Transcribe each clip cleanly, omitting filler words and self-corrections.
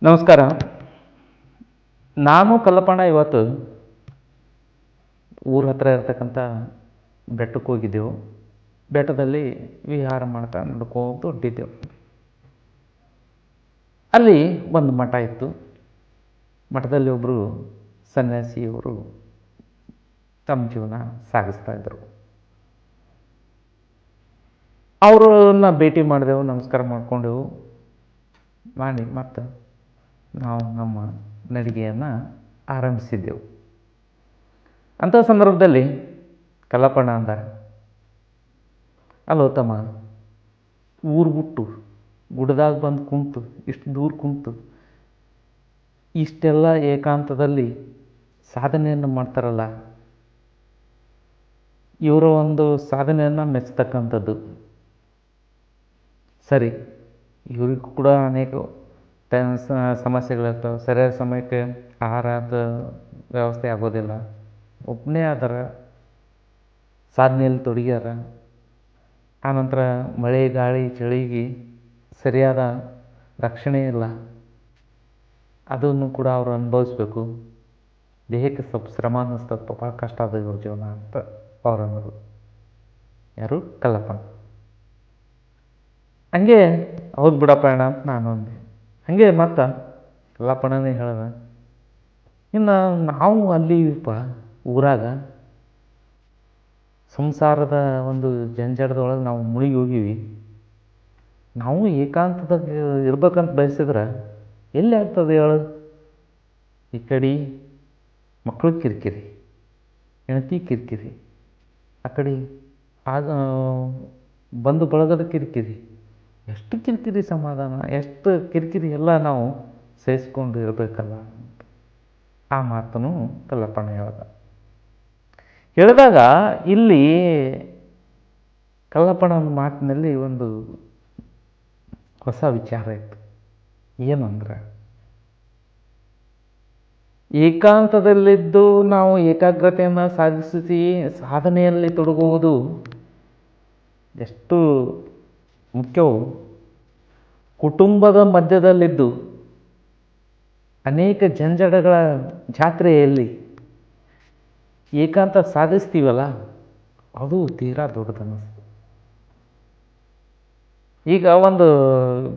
ನಮಸ್ಕಾರ. ನಾನು ಕಲ್ಲಪ್ಪಣ್ಣ ಇವತ್ತು ಊರ ಹತ್ರ ಇರ್ತಕ್ಕಂಥ ಬೆಟ್ಟಕ್ಕೆ ಹೋಗಿದ್ದೆವು. ಬೆಟ್ಟದಲ್ಲಿ ವಿಹಾರ ಮಾಡ್ತಾ ನಡ್ಕೋತ ಹೊಂಟಿದ್ದೆವು. ಅಲ್ಲಿ ಒಂದು ಮಠ ಇತ್ತು. ಮಠದಲ್ಲಿ ಒಬ್ಬರು ಸನ್ಯಾಸಿಯವರು ತಮ್ಮ ಜೀವನ ಸಾಗಿಸ್ತಾ ಇದ್ದರು. ಅವ್ರನ್ನ ಭೇಟಿ ಮಾಡಿದೆವು, ನಮಸ್ಕಾರ ಮಾಡ್ಕೊಂಡೆವು ಮಾಡಿ ಮತ್ತು ನಾವು ನಮ್ಮ ನಡಿಗೆಯನ್ನು ಆರಂಭಿಸಿದ್ದೆವು. ಅಂಥ ಸಂದರ್ಭದಲ್ಲಿ ಕಲ್ಲಪ್ಪಣ್ಣ ಅಂದ, ಅಲ್ಲೋ ತಮ್ಮ, ಊರು ಬಿಟ್ಟು ಗುಡ್ದಾಗ ಬಂದು ಕುಂತು ಇಷ್ಟು ದೂರ ಕುಂತು ಇಷ್ಟೆಲ್ಲ ಏಕಾಂತದಲ್ಲಿ ಸಾಧನೆಯನ್ನು ಮಾಡ್ತಾರಲ್ಲ, ಇವರ ಒಂದು ಸಾಧನೆಯನ್ನು ಮೆಚ್ಚತಕ್ಕಂಥದ್ದು. ಸರಿ, ಇವ್ರಿಗೂ ಕೂಡ ಅನೇಕ ಸಮಸ್ಯೆಗಳಿರ್ತವೆ. ಸರಿಯಾದ ಸಮಯಕ್ಕೆ ಆಹಾರದ ವ್ಯವಸ್ಥೆ ಆಗೋದಿಲ್ಲ. ಒಬ್ಬನೇ ಆದಾರ, ಸಾಧನೆಯಲ್ಲಿ ತೊಡಗ್ಯಾರ. ಆನಂತರ ಮಳೆ ಗಾಳಿ ಚಳಿಗೆ ಸರಿಯಾದ ರಕ್ಷಣೆ ಇಲ್ಲ, ಅದನ್ನು ಕೂಡ ಅವರು ಅನುಭವಿಸ್ಬೇಕು. ದೇಹಕ್ಕೆ ಸ್ವಲ್ಪ ಶ್ರಮ ಅನ್ನಿಸ್ತದೆ, ಭಾಳ ಕಷ್ಟ ಅದ ಇವ್ರ ಜೀವನ ಅಂತ ಅವ್ರು ಅಂದರು. ಯಾರು? ಕಲ್ಲಪ್ಪಣ್ಣ. ಹಂಗೆ ಹೌದು ಬಿಡಪ್ಪ ಅಣ್ಣ ಅಂತ ನಾನು ಅಂದೆ. ಹಾಗೆ ಮತ್ತು ಕಲ್ಲಪ್ಪಣ್ಣನೇ ಹೇಳ್ದ, ಇನ್ನು ನಾವು ಅಲ್ಲಿಪ್ಪ ಊರಾಗ ಸಂಸಾರದ ಒಂದು ಜಂಜಡದೊಳಗೆ ನಾವು ಮುಳುಗಿ ಹೋಗೀವಿ. ನಾವು ಏಕಾಂತದಾಗ ಇರ್ಬೇಕಂತ ಬಯಸಿದ್ರೆ ಎಲ್ಲಿ ಆಗ್ತದೆ ಹೇಳು? ಈ ಕಡೆ ಮಕ್ಕಳು ಕಿರಿಕಿರಿ, ಹೆಂಡತಿ ಕಿರಿಕಿರಿ, ಆ ಕಡೆ ಆಗ ಬಂದು ಬಳಗದ ಕಿರಿಕಿರಿ, ಎಷ್ಟು ಕಿರಿಕಿರಿ ಸಮಾಧಾನ, ಎಷ್ಟು ಕಿರಿಕಿರಿ ಎಲ್ಲ ನಾವು ಸಹಿಸ್ಕೊಂಡು ಇರಬೇಕಲ್ಲ. ಆ ಮಾತನ್ನು ಕಲ್ಲಪ್ಪಣ್ಣ ಹೇಳಿದಾಗ ಇಲ್ಲಿ ಕಲ್ಲಪ್ಪಣ್ಣನ ಮಾತಿನಲ್ಲಿ ಒಂದು ಹೊಸ ವಿಚಾರ ಇತ್ತು. ಏನಂದ್ರೆ, ಏಕಾಂತದಲ್ಲಿದ್ದು ನಾವು ಏಕಾಗ್ರತೆಯನ್ನು ಸಾಧಿಸಿ ಸಾಧನೆಯಲ್ಲಿ ತೊಡಗುವುದು ಎಷ್ಟು ಮುಖ್ಯವೋ, ಕುಟುಂಬದ ಮಧ್ಯದಲ್ಲಿದ್ದು ಅನೇಕ ಜಂಜಡಗಳ ಜಾತ್ರೆಯಲ್ಲಿ ಏಕಾಂತ ಸಾಧಿಸ್ತೀವಲ್ಲ, ಅದು ತೀರಾ ದೊಡ್ಡದನ್ನಿಸ್ತು. ಈಗ ಒಂದು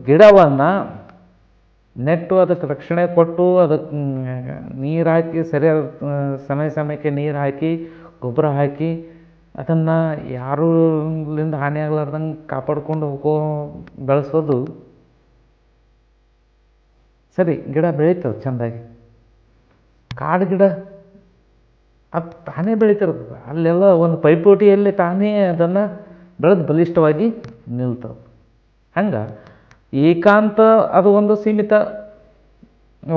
ಗಿಡವನ್ನು ನೆಟ್ಟು ಅದಕ್ಕೆ ರಕ್ಷಣೆ ಕೊಟ್ಟು ಅದಕ್ಕೆ ನೀರು ಹಾಕಿ ಸರಿಯಾದ ಸಮಯಕ್ಕೆ ನೀರು ಹಾಕಿ ಗೊಬ್ಬರ ಹಾಕಿ ಅದನ್ನು ಯಾರಿಂದ ಹಾನಿ ಆಗ್ಲಾರ್ದಂಗೆ ಕಾಪಾಡ್ಕೊಂಡು ಬೆಳೆಸೋದು ಸರಿ, ಗಿಡ ಬೆಳೀತದೆ ಚೆಂದಾಗಿ. ಕಾಡು ಗಿಡ ಅದು ತಾನೇ ಬೆಳೀತಿರ್ತದೆ, ಅಲ್ಲೆಲ್ಲ ಒಂದು ಪೈಪೋಟಿಯಲ್ಲಿ ತಾನೇ ಅದನ್ನು ಬೆಳೆದು ಬಲಿಷ್ಠವಾಗಿ ನಿಲ್ತದೆ. ಹಂಗೆ ಏಕಾಂತ ಅದು ಒಂದು ಸೀಮಿತ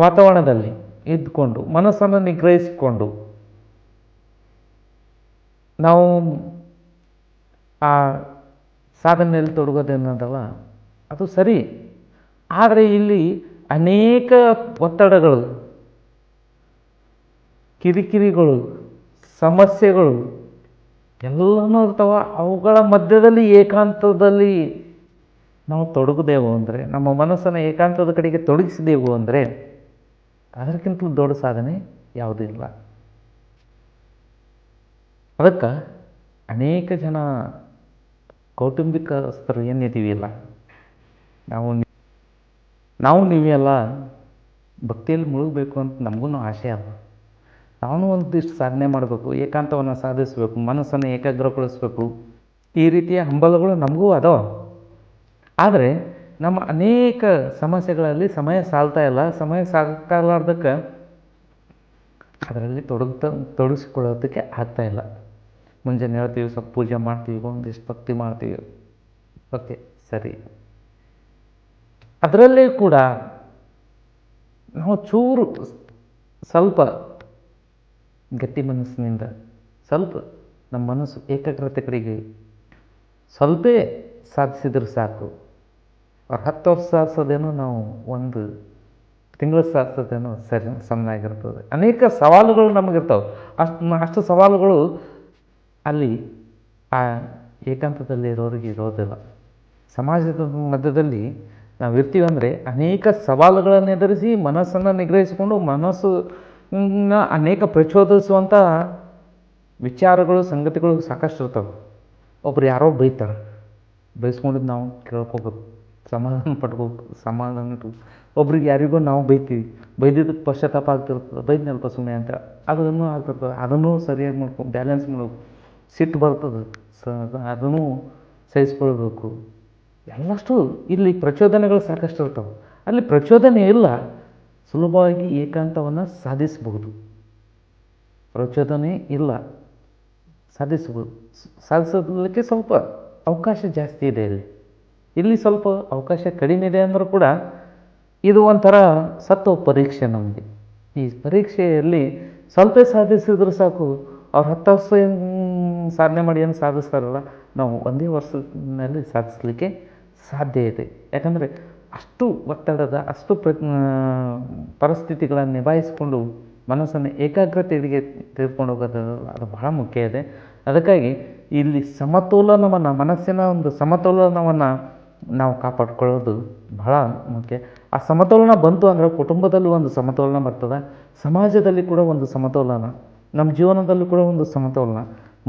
ವಾತಾವರಣದಲ್ಲಿ ಇದ್ದುಕೊಂಡು ಮನಸ್ಸನ್ನು ನಿಗ್ರಹಿಸಿಕೊಂಡು ನಾವು ಆ ಸಾಧನೆಯಲ್ಲಿ ತೊಡಗೋದೇನದಲ್ಲ, ಅದು ಸರಿ. ಆದರೆ ಇಲ್ಲಿ ಅನೇಕ ಒತ್ತಡಗಳು, ಕಿರಿಕಿರಿಗಳು, ಸಮಸ್ಯೆಗಳು ಎಲ್ಲನೂ ಇರ್ತಾವ. ಅವುಗಳ ಮಧ್ಯದಲ್ಲಿ ಏಕಾಂತದಲ್ಲಿ ನಾವು ತೊಡಗುದೇವು ಅಂದರೆ, ನಮ್ಮ ಮನಸ್ಸನ್ನು ಏಕಾಂತದ ಕಡೆಗೆ ತೊಡಗಿಸಿದೆವು ಅಂದರೆ ಅದಕ್ಕಿಂತಲೂ ದೊಡ್ಡ ಸಾಧನೆ ಯಾವುದೂ ಇಲ್ಲ. ಅದಕ್ಕೆ ಅನೇಕ ಜನ ಕೌಟುಂಬಿಕಸ್ಥರು ಏನಿದ್ದೀವಿಲ್ಲ, ನಾವು ನೀವೆಲ್ಲ ಭಕ್ತಿಯಲ್ಲಿ ಮುಳುಗಬೇಕು ಅಂತ ನಮಗೂ ಆಸೆ ಅದ. ನಾವು ಒಂದಿಷ್ಟು ಸಾಧನೆ ಮಾಡಬೇಕು, ಏಕಾಂತವನ್ನು ಸಾಧಿಸಬೇಕು, ಮನಸ್ಸನ್ನು ಏಕಾಗ್ರಗೊಳಿಸಬೇಕು, ಈ ರೀತಿಯ ಹಂಬಲಗಳು ನಮಗೂ ಅದಾವ. ಆದರೆ ನಮ್ಮ ಅನೇಕ ಸಮಸ್ಯೆಗಳಲ್ಲಿ ಸಮಯ ಸಾಲ್ತಾ ಇಲ್ಲ. ಸಮಯ ಸಾಕಾಲಾರ್ದಕ್ಕೆ ಅದರಲ್ಲಿ ತೊಡಗಿಸ್ಕೊಳ್ಳೋದಕ್ಕೆ ಆಗ್ತಾಯಿಲ್ಲ. ಮುಂಜಾನೆ ಹೇಳ್ತೀವಿ, ಸ್ವಲ್ಪ ಪೂಜೆ ಮಾಡ್ತೀವಿ, ಒಂದಿಷ್ಟು ಭಕ್ತಿ ಮಾಡ್ತೀವಿ, ಓಕೆ ಸರಿ. ಅದರಲ್ಲೇ ಕೂಡ ನಾವು ಚೂರು ಸ್ವಲ್ಪ ಗಟ್ಟಿ ಮನಸ್ಸಿನಿಂದ ಸ್ವಲ್ಪ ನಮ್ಮ ಮನಸ್ಸು ಏಕಾಗ್ರತೆ ಕಡೆಗೆ ಸ್ವಲ್ಪ ಸಾಧಿಸಿದ್ರೆ ಸಾಕು. ಅವ್ರು 10 ವರ್ಷ ಸಾಧಿಸೋದೇನೋ ನಾವು 1 ತಿಂಗಳು ಸಾಧಿಸೋದೇನೋ ಸರಿ ಸಮನಾಗಿರ್ತದೆ. ಅನೇಕ ಸವಾಲುಗಳು ನಮಗಿರ್ತಾವೆ. ಅಷ್ಟು ಸವಾಲುಗಳು ಅಲ್ಲಿ ಆ ಏಕಾಂತದಲ್ಲಿ ಇರೋರಿಗೆ ಇರೋದಿಲ್ಲ. ಸಮಾಜದ ಮಧ್ಯದಲ್ಲಿ ನಾವು ಇರ್ತೀವಿ ಅಂದರೆ ಅನೇಕ ಸವಾಲುಗಳನ್ನು ಎದುರಿಸಿ ಮನಸ್ಸನ್ನು ನಿಗ್ರಹಿಸಿಕೊಂಡು ಮನಸ್ಸನ್ನ ಅನೇಕ ಪ್ರಚೋದಿಸುವಂಥ ವಿಚಾರಗಳು ಸಂಗತಿಗಳು ಸಾಕಷ್ಟು ಇರ್ತವೆ. ಒಬ್ರು ಯಾರೋ ಬೈತಾರೆ, ಬೈಸ್ಕೊಂಡಿದ್ದು ನಾವು ಕೇಳ್ಕೊಬೇಕು, ಸಮಾಧಾನ ಪಡ್ಬೇಕು, ಸಮಾಧಾನ ಇಟ್ಬೇಕು. ಒಬ್ರಿಗೆ ಯಾರಿಗೋ ನಾವು ಬೈತೀವಿ, ಬೈದಿದ್ದಕ್ಕೆ ಪಶ್ಚಾತ್ತಾಪ ಆಗ್ತಿರ್ತದೆ, ಬೈದ್ನಲ್ಪ ಸುಮ್ಮನೆ ಅಂತ ಅದನ್ನು ಆಗ್ತಿರ್ತದೆ. ಅದನ್ನು ಸರಿಯಾಗಿ ಬ್ಯಾಲೆನ್ಸ್ ಮಾಡಬೇಕು. ಸಿಟ್ಟು ಬರ್ತದೆ, ಅದನ್ನು ಸಹಿಸ್ಕೊಳ್ಬೇಕು. ಎಲ್ಲಷ್ಟು ಇಲ್ಲಿ ಪ್ರಚೋದನೆಗಳು ಸಾಕಷ್ಟು ಇರ್ತವೆ. ಅಲ್ಲಿ ಪ್ರಚೋದನೆ ಇಲ್ಲ, ಸುಲಭವಾಗಿ ಏಕಾಂತವನ್ನು ಸಾಧಿಸಬಹುದು. ಪ್ರಚೋದನೆ ಇಲ್ಲ, ಸಾಧಿಸಬಹುದು. ಸಾಧಿಸೋದಕ್ಕೆ ಸ್ವಲ್ಪ ಅವಕಾಶ ಜಾಸ್ತಿ ಇದೆ. ಇಲ್ಲಿ ಸ್ವಲ್ಪ ಅವಕಾಶ ಕಡಿಮೆ ಇದೆ ಅಂದರೂ ಕೂಡ ಇದು ಒಂಥರ ಸತ್ವ ಪರೀಕ್ಷೆ ನಮಗೆ. ಈ ಪರೀಕ್ಷೆಯಲ್ಲಿ ಸ್ವಲ್ಪ ಸಾಧಿಸಿದ್ರು ಸಾಕು. ಅವ್ರು 10 ವರ್ಷ ಸಾಧನೆ ಮಾಡಿ ಏನು ಸಾಧಿಸ್ತಾರಲ್ಲ, ನಾವು ಒಂದೇ ವರ್ಷದಲ್ಲಿ ಸಾಧಿಸಲಿಕ್ಕೆ ಸಾಧ್ಯ ಇದೆ. ಯಾಕಂದರೆ ಅಷ್ಟು ಒತ್ತಡದ ಅಷ್ಟು ಪರಿಸ್ಥಿತಿಗಳನ್ನು ನಿಭಾಯಿಸಿಕೊಂಡು ಮನಸ್ಸನ್ನು ಏಕಾಗ್ರತೆಗೆ ತೆಗೆದುಕೊಂಡು ಹೋಗೋದು ಅದು ಬಹಳ ಮುಖ್ಯ ಇದೆ. ಅದಕ್ಕಾಗಿ ಇಲ್ಲಿ ಸಮತೋಲನವನ್ನು, ಮನಸ್ಸಿನ ಒಂದು ಸಮತೋಲನವನ್ನು ನಾವು ಕಾಪಾಡಿಕೊಳ್ಳೋದು ಬಹಳ ಮುಖ್ಯ. ಆ ಸಮತೋಲನ ಬಂತು ಅಂದರೆ ಕುಟುಂಬದಲ್ಲೂ ಒಂದು ಸಮತೋಲನ ಬರ್ತದೆ, ಸಮಾಜದಲ್ಲಿ ಕೂಡ ಒಂದು ಸಮತೋಲನ, ನಮ್ಮ ಜೀವನದಲ್ಲೂ ಕೂಡ ಒಂದು ಸಮತೋಲನ.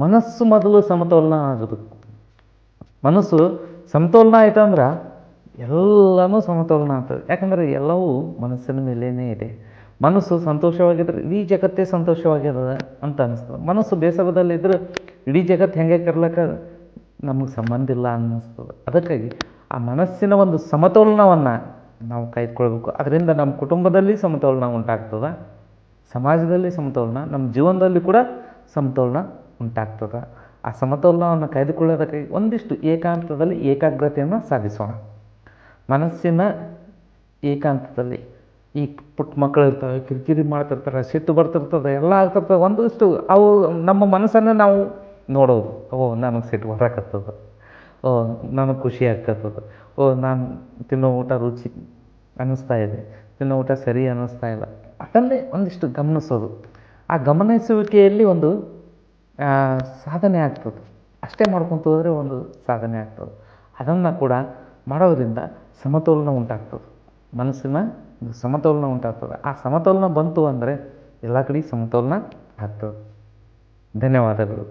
ಮನಸ್ಸು ಮೊದಲು ಸಮತೋಲನ ಆಗಬೇಕು. ಮನಸ್ಸು ಸಮತೋಲನ ಆಯಿತು ಅಂದ್ರೆ ಎಲ್ಲನೂ ಸಮತೋಲನ ಆಗ್ತದೆ. ಯಾಕಂದರೆ ಎಲ್ಲವೂ ಮನಸ್ಸಿನ ಮೇಲೇ ಇದೆ. ಮನಸ್ಸು ಸಂತೋಷವಾಗಿದ್ದರೆ ಇಡೀ ಜಗತ್ತೇ ಸಂತೋಷವಾಗಿದೆ ಅಂತ ಅನ್ನಿಸ್ತದೆ. ಮನಸ್ಸು ಬೇಸರದಲ್ಲಿದ್ದರೆ ಇಡೀ ಜಗತ್ತು ಹೆಂಗೆ ಕರ್ಲಕ್ಕ ನಮಗೆ ಸಂಬಂಧ ಇಲ್ಲ ಅನ್ನಿಸ್ತದೆ. ಅದಕ್ಕಾಗಿ ಆ ಮನಸ್ಸಿನ ಒಂದು ಸಮತೋಲನವನ್ನು ನಾವು ಕಾಯ್ದುಕೊಳ್ಬೇಕು. ಅದರಿಂದ ನಮ್ಮ ಕುಟುಂಬದಲ್ಲಿ ಸಮತೋಲನ ಉಂಟಾಗ್ತದೆ, ಸಮಾಜದಲ್ಲಿ ಸಮತೋಲನ, ನಮ್ಮ ಜೀವನದಲ್ಲಿ ಕೂಡ ಸಮತೋಲನ ಉಂಟಾಗ್ತದೆ. ಆ ಸಮತೋಲನವನ್ನು ಕಾಯ್ದುಕೊಳ್ಳೋದಕ್ಕಾಗಿ ಒಂದಿಷ್ಟು ಏಕಾಂತದಲ್ಲಿ ಏಕಾಗ್ರತೆಯನ್ನು ಸಾಧಿಸೋಣ. ಮನಸ್ಸಿನ ಏಕಾಂತದಲ್ಲಿ ಈ ಪುಟ್ಟ ಮಕ್ಕಳು ಇರ್ತವೆ, ಕಿರಿಕಿರಿ ಮಾಡ್ತಿರ್ತಾರೆ, ಸಿಟ್ಟು ಬರ್ತಿರ್ತದೆ, ಎಲ್ಲ ಆಗ್ತಿರ್ತದೆ. ಒಂದಿಷ್ಟು ಅವು ನಮ್ಮ ಮನಸ್ಸನ್ನು ನಾವು ನೋಡೋದು, ನನಗೆ ಸಿಟ್ಟು ಬರಕತ್ತದ, ನನಗೆ ಖುಷಿ ಆಗ್ತದೆ, ನಾನು ತಿನ್ನೋ ಊಟ ರುಚಿ ಅನ್ನಿಸ್ತಾ ಇದೆ, ತಿನ್ನೋ ಊಟ ಸರಿ ಅನ್ನಿಸ್ತಾ ಇಲ್ಲ, ಅದನ್ನೇ ಒಂದಿಷ್ಟು ಗಮನಿಸೋದು. ಆ ಗಮನಿಸುವಿಕೆಯಲ್ಲಿ ಒಂದು ಸಾಧನೆ ಆಗ್ತದೆ. ಅಷ್ಟೇ ಮಾಡ್ಕೊತ ಹೋದರೆ ಒಂದು ಸಾಧನೆ ಆಗ್ತದೆ. ಅದನ್ನು ಕೂಡ ಮಾಡೋದರಿಂದ ಸಮತೋಲನ ಉಂಟಾಗ್ತದೆ, ಮನಸ್ಸಿನ ಸಮತೋಲನ ಉಂಟಾಗ್ತದೆ. ಆ ಸಮತೋಲನ ಬಂತು ಅಂದರೆ ಎಲ್ಲ ಕಡೆ ಸಮತೋಲನ ಆಗ್ತದೆ. ಧನ್ಯವಾದಗಳು.